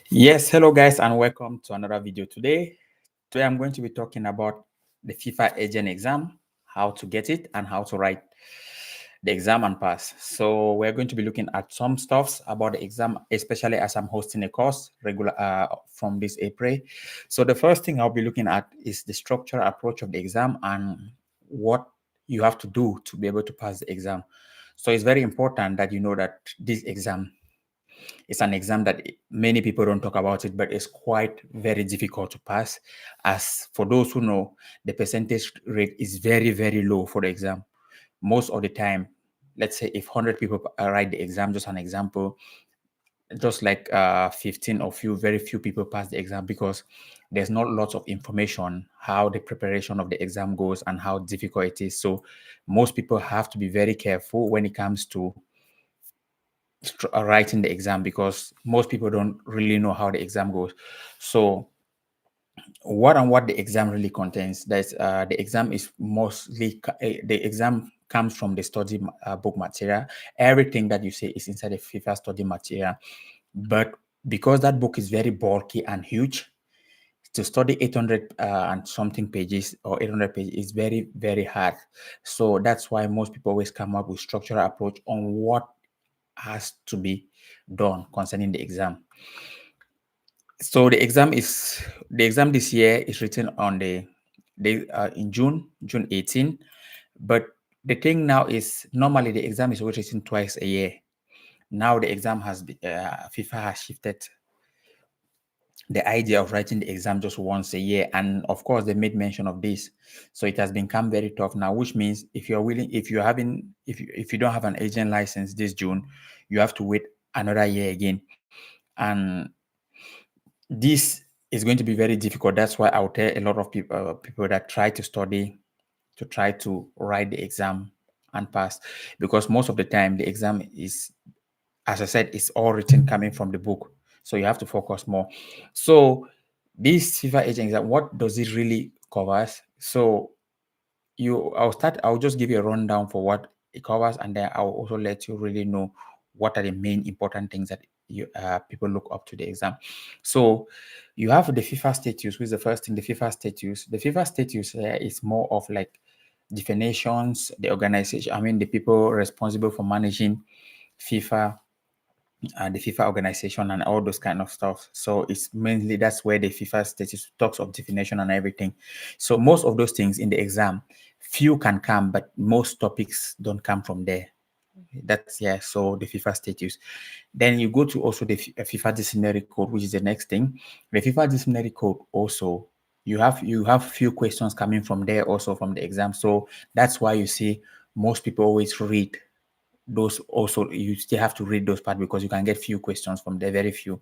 Yes, hello guys, and welcome to another video today. Today I'm going to be talking about the FIFA Agent Exam, how to get it and how to write the exam and pass. So we're going to be looking at some stuffs about the exam, especially as I'm hosting a course from this April. So the first thing I'll be looking at is the structural approach of the exam and what you have to do to be able to pass the exam. So it's very important that you know that this exam it's an exam that many people don't talk about it, but it's quite very difficult to pass. As for those who know, the percentage rate is very, very low for the exam. Most of the time, let's say if 100 people write the exam, just an example, just like 15 or very few people pass the exam because there's not lots of information how the preparation of the exam goes and how difficult it is. So most people have to be very careful when it comes to writing the exam because most people don't really know how the exam goes. So what the exam really contains, that's the exam is mostly the exam comes from the study book material. Everything that you say is inside the FIFA study material, but because that book is very bulky and huge, to study 800 and something pages or 800 pages is very, very hard. So that's why most people always come up with structural approach on what has to be done concerning the exam. So the exam this year is written on in June 18. But the thing now is normally the exam is always written twice a year. Now the exam has FIFA has shifted the idea of writing the exam just once a year, and of course they made mention of this. So it has become very tough now, which means if you don't have an agent license this June, you have to wait another year again, and this is going to be very difficult. That's why I'll tell a lot of people that try to study to try to write the exam and pass, because most of the time the exam is, as I said, it's all written coming from the book. So you have to focus more. So this FIFA agent exam, what does it really covers? So I'll just give you a rundown for what it covers, and then I'll also let you really know what are the main important things that people look up to the exam. So you have the FIFA status, which is the first thing, the FIFA status. The FIFA status is more of like definitions, the organization, the people responsible for managing FIFA, the FIFA organization and all those kind of stuff. So it's mainly, that's where the FIFA status talks of definition and everything. So most of those things in the exam, few can come, but most topics don't come from there. That's, yeah, so the FIFA status. Then you go to also the FIFA disciplinary code, which is the next thing. The FIFA disciplinary code also, you have few questions coming from there also from the exam. So that's why you see most people always read those. Also you still have to read those parts because you can get few questions from there, very few.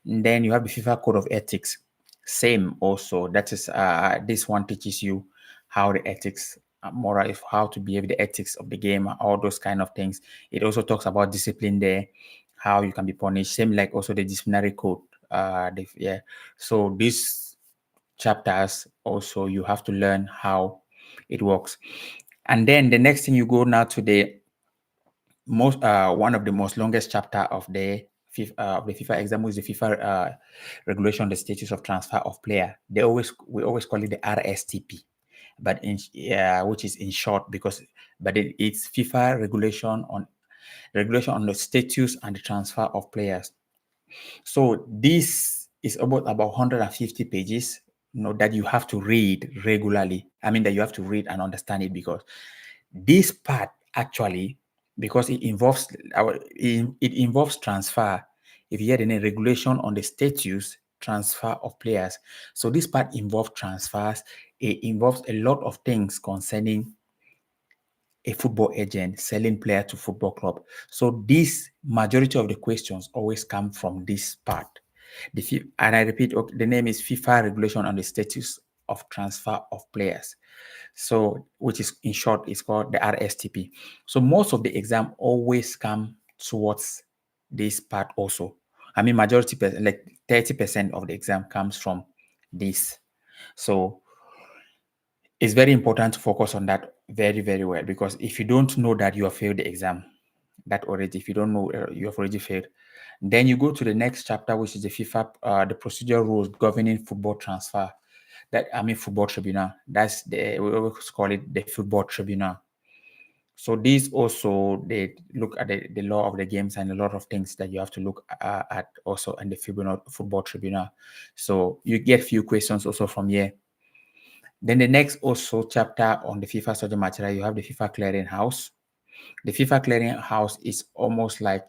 And then you have the FIFA code of ethics, same also. That is this one teaches you how the ethics, moral, how to behave, the ethics of the game, all those kind of things. It also talks about discipline there, how you can be punished, same like also the disciplinary code. So these chapters also you have to learn how it works. And then the next thing, you go now to the one of the most longest chapter of the FIFA exam, is the FIFA regulation, the status of transfer of player. We always call it the RSTP, but which is in short, but it's FIFA regulation on the status and the transfer of players. So this is about 150 pages, that you have to read regularly. That you have to read and understand it, because this part actually, because it involves transfer. If you had any regulation on the status transfer of players, so this part involves transfers. It involves a lot of things concerning a football agent selling player to football club. So this majority of the questions always come from this part. And I repeat, the name is FIFA regulation on the status of transfer of players. So, which is in short is called the RSTP. So most of the exam always come towards this part also. Majority, like 30% of the exam comes from this. So it's very important to focus on that very, very well, because if you don't know that, you have failed the exam. That already, if you don't know, you have already failed. Then you go to the next chapter, which is the FIFA, the procedure rules governing football transfer. Football tribunal. That's we always call it the football tribunal. So these also, they look at the law of the games and a lot of things that you have to look at also in the football tribunal. So you get few questions also from here. Then the next also chapter on the FIFA subject material, you have the FIFA clearing house. The FIFA clearing house is almost like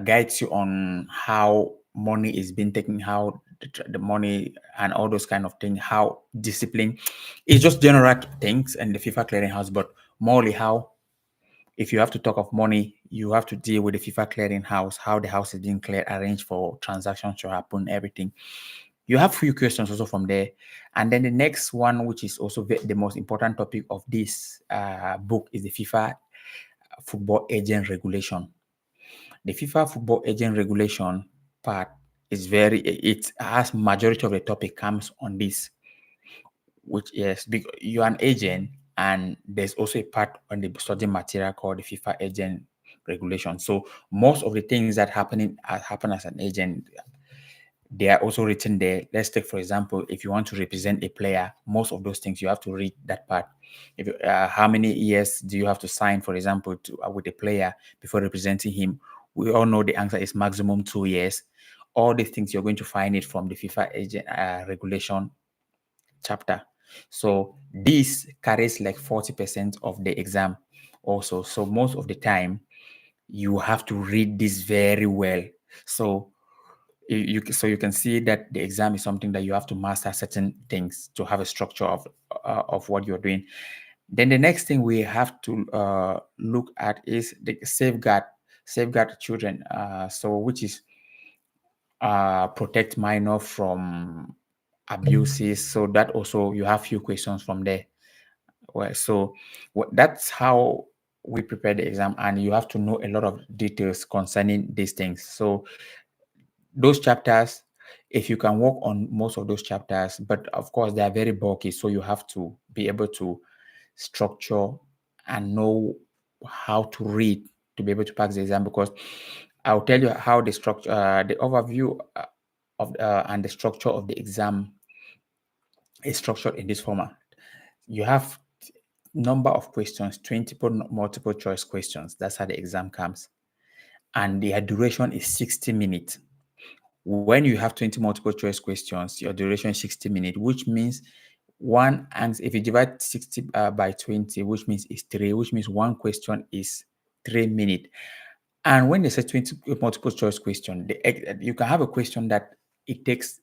guides you on how money is being taken, how the money and all those kind of things, how discipline. It's just general things and the FIFA clearing house, but morely how, if you have to talk of money, you have to deal with the FIFA clearing house, how the house is being cleared, arranged for transactions to happen, everything. You have few questions also from there. And then the next one, which is also the most important topic of this book, is the FIFA football agent regulation. The FIFA football agent regulation part is it has majority of the topic comes on this, which is you're an agent, and there's also a part on the study material called the FIFA agent regulation. So most of the things that happen as an agent, they are also written there. Let's take, for example, if you want to represent a player, most of those things you have to read that part. If how many years do you have to sign, for example, to with a player before representing him? We all know the answer is maximum 2 years. All these things you're going to find it from the FIFA agent regulation chapter. So this carries like 40% of the exam also. So most of the time you have to read this very well. So you can see that the exam is something that you have to master certain things to have a structure of what you're doing. Then the next thing we have to look at is the safeguard children. So which is protect minor from abuses. So that also you have few questions from there. Well, so that's how we prepare the exam, and you have to know a lot of details concerning these things. So those chapters, if you can work on most of those chapters, but of course they are very bulky, so you have to be able to structure and know how to read to be able to pass the exam. Because I'll tell you how the structure, the overview of and the structure of the exam is structured in this format. You have number of questions, 20 multiple choice questions. That's how the exam comes, and their duration is 60 minutes. When you have 20 multiple choice questions, your duration is 60 minutes, which means one answer, if you divide 60 by 20, which means it's 3, which means one question is 3 minutes. And when they say 20 multiple choice question, you can have a question that it takes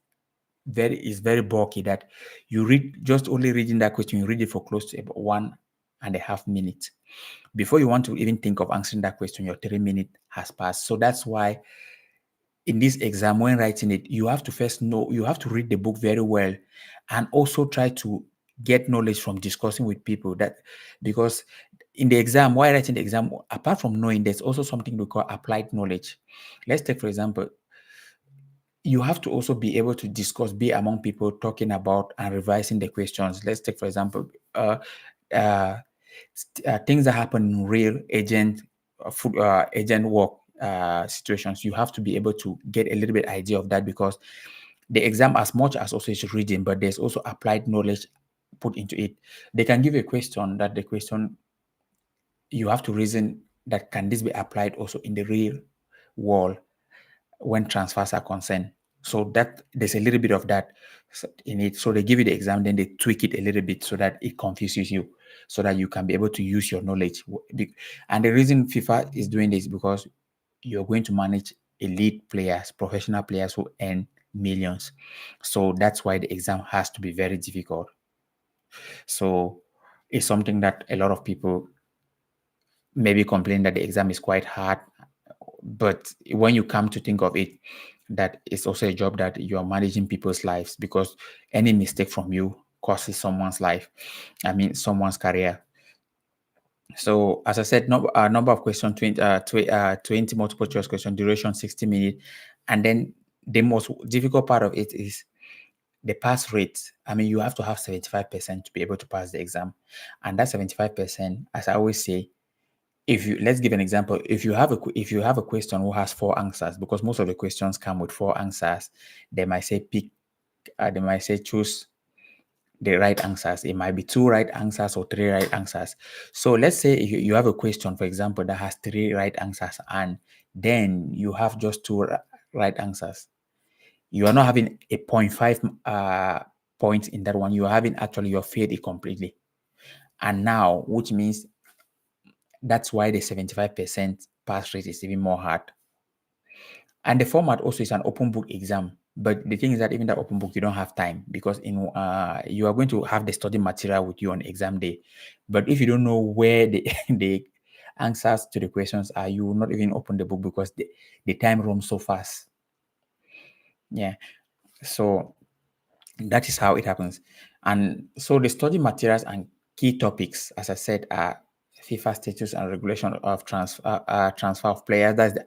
is very bulky, that you read, just only reading that question, you read it for close to about 1.5 minutes. Before you want to even think of answering that question, your 3 minutes has passed. So that's why in this exam, when writing it, you have to first know, you have to read the book very well, and also try to get knowledge from discussing with people. That because in the exam, while writing the exam, apart from knowing, there's also something we call applied knowledge. Let's take, for example, you have to also be able to discuss, be among people talking about and revising the questions. Let's take, for example, uh, things that happen in real agent work situations. You have to be able to get a little bit idea of that, because the exam, as much as also is reading, but there's also applied knowledge put into it. They can give a question that the question you have to reason that can this be applied also in the real world when transfers are concerned. So that there's a little bit of that in it. So they give you the exam, then they tweak it a little bit so that it confuses you, so that you can be able to use your knowledge. And the reason FIFA is doing this, because you're going to manage elite players, professional players who earn millions. So that's why the exam has to be very difficult. So it's something that a lot of people maybe complain that the exam is quite hard, but when you come to think of it, that is also a job that you are managing people's lives, because any mistake from you causes someone's life, someone's career. So as I said, number of questions, 20 multiple choice question, duration 60 minutes. And then the most difficult part of it is the pass rate. You have to have 75% to be able to pass the exam. And that 75%, as I always say, if you, let's give an example. If you have a question who has 4 answers, because most of the questions come with 4 answers, they might say they might say choose the right answers. It might be 2 right answers or 3 right answers. So let's say if you have a question, for example, that has 3 right answers, and then you have just 2 right answers. You are not having a 0.5 points in that one. You are having actually, you failed it completely. And now, which means that's why the 75% pass rate is even more hard. And the format also is an open book exam. But the thing is that even that open book, you don't have time, because you are going to have the study material with you on exam day. But if you don't know where the the answers to the questions are, you will not even open the book, because the time runs so fast. Yeah. So that is how it happens. And so the study materials and key topics, as I said, are FIFA status and regulation of transfer of players. That's the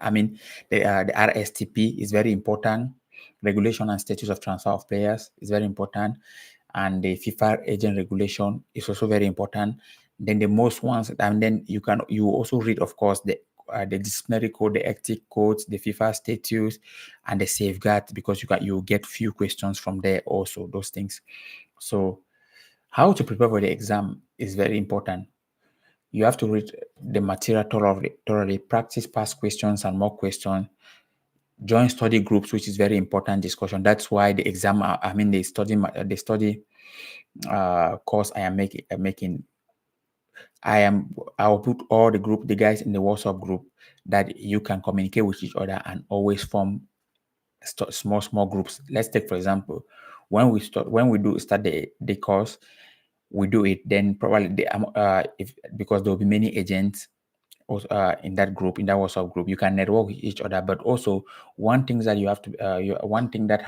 RSTP is very important. Regulation and status of transfer of players is very important, and the FIFA agent regulation is also very important. Then the most ones, and then you also read, of course, the disciplinary code, the ethic codes, the FIFA statutes, and the safeguard, because you get few questions from there also, those things. So how to prepare for the exam is very important. You have to read the material thoroughly, practice past questions and more questions, join study groups, which is very important discussion. That's why the exam, the study course I am making, I will put all the guys in the WhatsApp group, that you can communicate with each other and always form small groups. Let's take, for example, when we start the course, we do it, then probably if because there will be many agents also, in that group, in that WhatsApp group, you can network with each other. But also, one thing that one thing that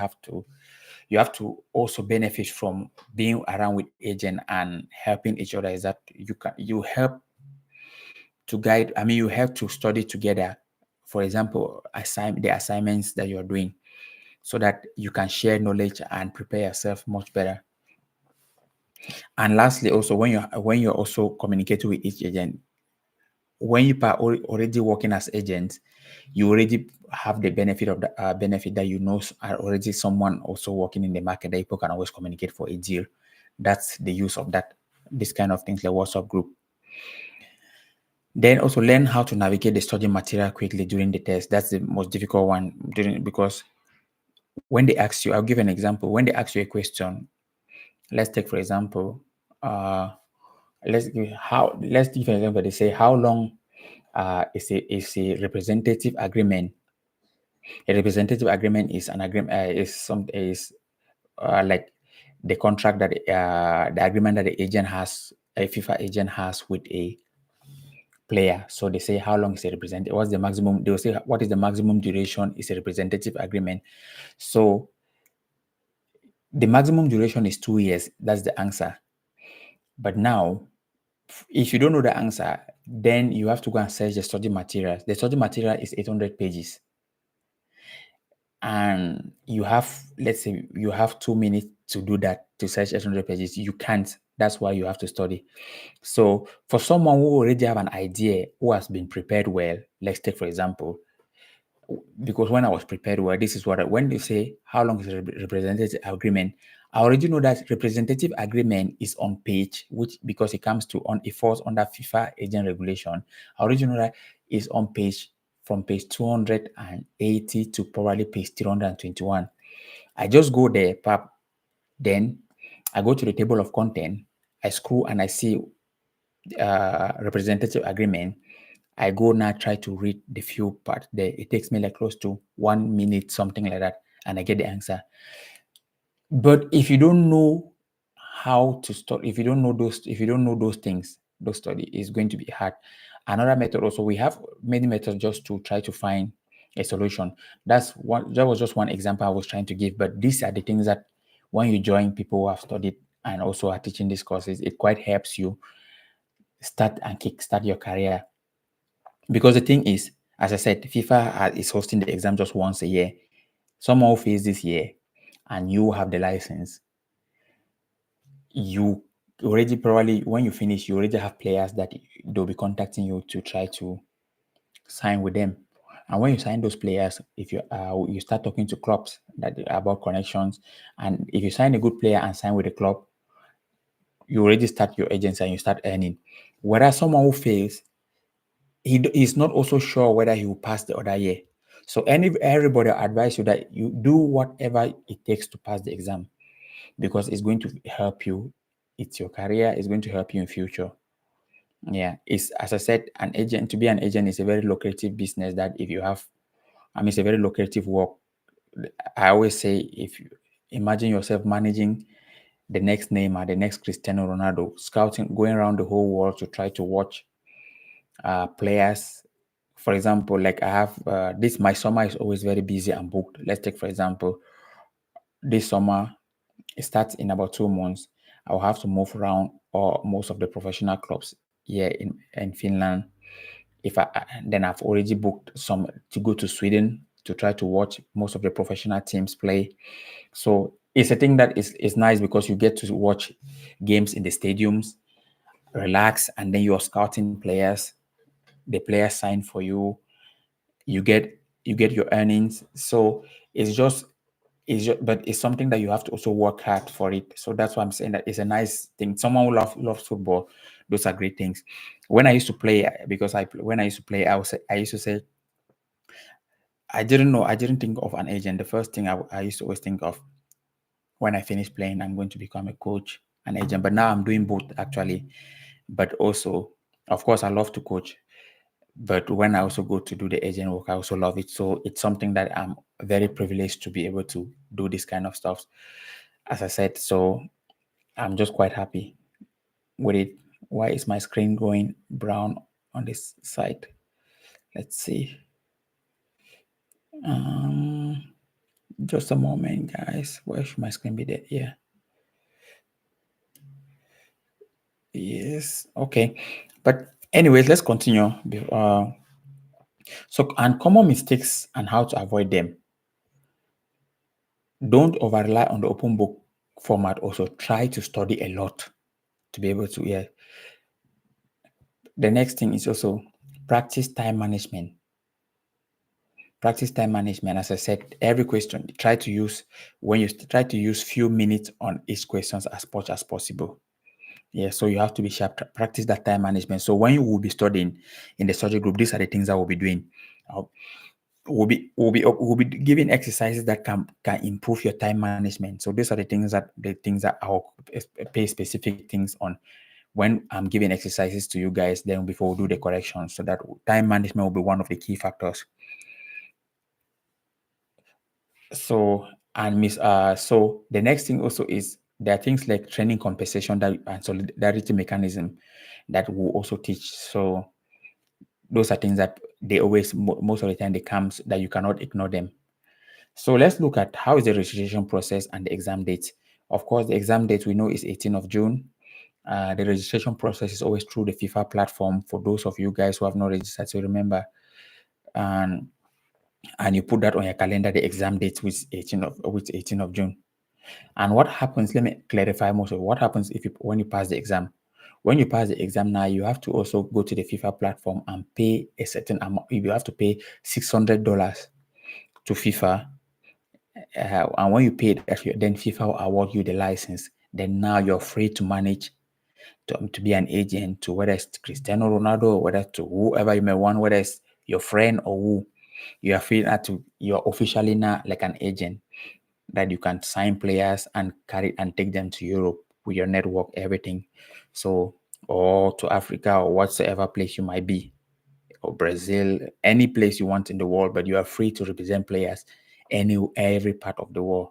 you have to also benefit from being around with agent and helping each other, is that you help to guide. You help to study together. For example, the assignments that you are doing, so that you can share knowledge and prepare yourself much better. And lastly, also, when you're also communicating with each agent, when you are already working as agents, you already have the benefit of the benefit that are already someone also working in the market, that people can always communicate for a deal. That's the use of this kind of things, like WhatsApp group. Then also learn how to navigate the study material quickly during the test. That's the most difficult one, because when they ask you, I'll give an example. When they ask you a question, let's take, for example, let's give an example. They say, how long is a representative agreement? A representative agreement is an agreement, like the contract that the agreement that the agent has, a FIFA agent has with a player. So they say, how long is a representative? What's the maximum? They will say, what is the maximum duration is a representative agreement? So the maximum duration is 2 years. That's the answer. But now, if you don't know the answer, then you have to go and search the study material. The study material is 800 pages. And let's say you have 2 minutes to do that, to search 800 pages. You can't. That's why you have to study. So for someone who already have an idea, who has been prepared well, let's take, for example, because when I was prepared well, this is when they say, how long is a representative agreement, I already know that representative agreement is on page, which, because it falls under FIFA agent regulation, I already know that is on page, from page 280 to probably page 321. I just go there, pap, then I go to the table of content, I scroll and I see representative agreement. I go now, try to read the few parts there. It takes me like close to 1 minute, something like that, and I get the answer. But if you don't know how to study, if you don't know those things, those study is going to be hard. Another method also, we have many methods just to try to find a solution. That was just one example I was trying to give, but these are the things that when you join people who have studied and also are teaching these courses, it quite helps you start and kickstart your career. Because the thing is, as I said, FIFA is hosting the exam just once a year. Someone who fails this year and you have the license, you already probably when you finish, you already have players that they'll be contacting you to try to sign with them. And when you sign those players, if you start talking to clubs that about connections, and if you sign a good player and sign with a club, you already start your agency and you start earning. Whereas someone who fails, is not also sure whether he will pass the other year. So everybody advise you that you do whatever it takes to pass the exam, because it's going to help you. It's your career. It's going to help you in future. Yeah, it's, as I said, an agent, to be an agent is a very lucrative business. That if you have, I mean, it's a very lucrative work. I always say, if you imagine yourself managing the next Neymar, the next Cristiano Ronaldo, scouting, going around the whole world to try to watch players. For example, like I have this, my summer is always very busy and booked. Let's take, for example, this summer, it starts in about 2 months. I'll have to move around or most of the professional clubs here in Finland. If I then I've already booked some to go to Sweden to try to watch most of the professional teams play. So it's a thing that is nice because you get to watch games in the stadiums, relax, and then you're scouting players. The players sign for you. You get your earnings. So it's just but it's something that you have to also work hard for it. So that's why I'm saying that it's a nice thing. Someone who loves football, those are great things. When I used to play, because when I used to play, I used to say, I didn't think of an agent. The first thing I used to always think of when I finish playing, I'm going to become a coach, an agent. But now I'm doing both actually. But also, of course, I love to coach. But when I also go to do the agent work, I also love it. So it's something that I'm very privileged to be able to do this kind of stuff. As I said, so I'm just quite happy with it. Why is my screen going brown on this side? Let's see. Um, just a moment, guys. Where should my screen be there? Yeah. Yes. Okay. But anyways, let's continue. So, and common mistakes and how to avoid them. Don't over rely on the open book format. Also, try to study a lot to be able to. Yeah. The next thing is also practice time management. Practice time management. As I said, every question try to use when you try to use few minutes on each questions as much as possible. Yeah, so you have to be sharp. Practice that time management. So when you will be studying in the study group, these are the things that we'll be doing. We'll be giving exercises that can improve your time management. So these are the things that I'll pay specific things on when I'm giving exercises to you guys. Then before we do the corrections, so that time management will be one of the key factors. So so the next thing also is there are things like training compensation that and solidarity mechanism that will also teach. So those are things that they always most of the time they comes that you cannot ignore them. So let's look at how is the registration process and the exam date. Of course, the exam date we know is 18th of June. The registration process is always through the FIFA platform. For those of you guys who have not registered, so remember, and you put that on your calendar, the exam date which 18th of June. And what happens? Let me clarify most of what happens when you pass the exam. When you pass the exam now, you have to also go to the FIFA platform and pay a certain amount. You have to pay $600 to FIFA, and when you pay that, then FIFA will award you the license. Then now you're free to manage to be an agent to whether it's Cristiano Ronaldo or whether to whoever you may want, whether it's your friend or who. You are free now to you're officially now like an agent that you can sign players and carry and take them to Europe with your network, everything. So, or to Africa or whatsoever place you might be, or Brazil, any place you want in the world, but you are free to represent players every part of the world.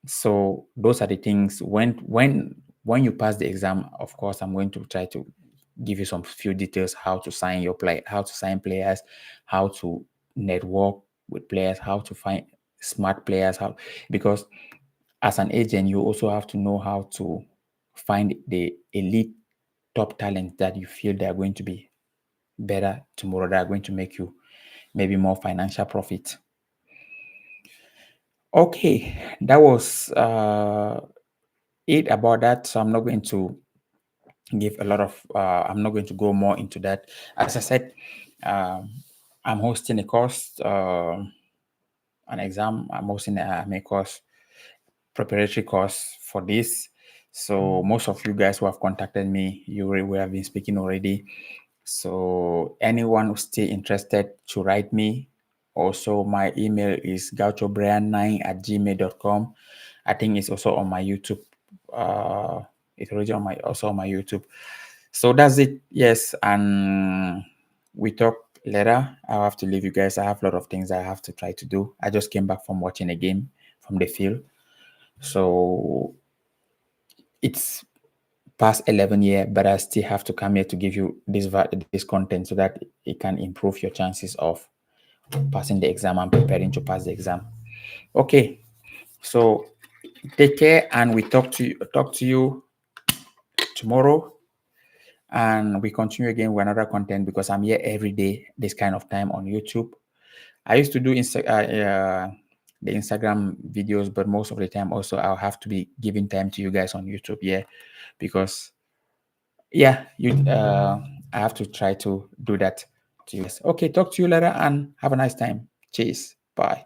So those are the things when you pass the exam, of course, I'm going to try to give you some few details how to sign how to sign players, how to network with players, how to find smart players, how because as an agent, you also have to know how to find the elite top talent that you feel they are going to be better tomorrow, that are going to make you maybe more financial profit. Okay, that was it about that. So I'm not going to give a lot of I'm not going to go more into that. As I said, I'm hosting a course, an exam. I'm hosting a course, preparatory course for this. So most of you guys who have contacted me, we have been speaking already. So anyone who's still interested to write me. Also, my email is gauchobrian9@gmail.com. I think it's also on my YouTube. It's already on my also on my YouTube. So that's it. Yes, and we talk later. I have to leave you guys. I have a lot of things I have to try to do. I just came back from watching a game from the field. So it's past 11 year, but I still have to come here to give you this content so that it can improve your chances of passing the exam and preparing to pass the exam. Okay, so take care, and we talk to you tomorrow, and we continue again with another content because I'm here every day this kind of time on YouTube. I used to do the Instagram videos, but most of the time also I'll have to be giving time to you guys on YouTube, yeah, because I have to try to do that to you guys. Okay, talk to you later and have a nice time. Cheers. Bye.